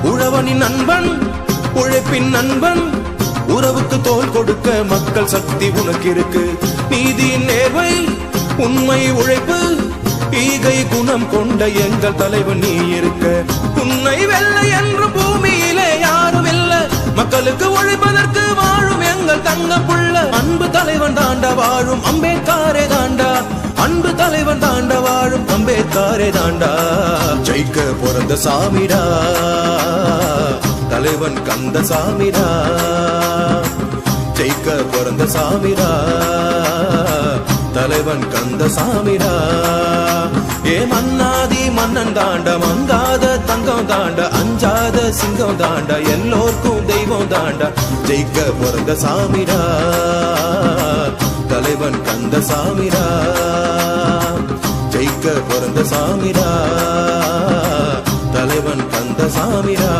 உழவனின் நண்பன் உழைப்பின் நண்பன் உறவுக்கு தோள் கொடுக்க மக்கள் சக்தி உனக்கு இருக்கு நீதியின் நேர்மை உண்மை உழைப்பு ஈகை குணம் கொண்ட எங்கள் தலைவன் நீ இருக்க உன்னை வெல்ல என்று பூமியிலே யாரும் இல்ல மக்களுக்கு உழைப்பதற்கு வாழும் எங்கள் தங்க புள்ள அன்பு தலைவன் தாண்டா வாழும் அம்பேத்கரே தாண்டா அன்பு தலைவன் தாண்ட வாழும் அம்பேத்கரே தாண்டா ஜெயிக்க பிறந்த சாமிடா தலைவன் கந்தசாமிடா ஜெயிக்க பிறந்த சாமிடா தலைவன் கந்தசாமிடா ஏ மன்னாதி மன்னன் தாண்ட மங்காத தங்கம் தாண்ட அஞ்சாத சிங்கம் தாண்ட எல்லோர்க்கும் தெய்வம் தாண்ட ஜெயிக்க பிறந்த சாமிடா தலைவன் கந்தசாமிடா ஜெயிக்க பிறந்த சாமிடா தலைவன் கந்தசாமிடா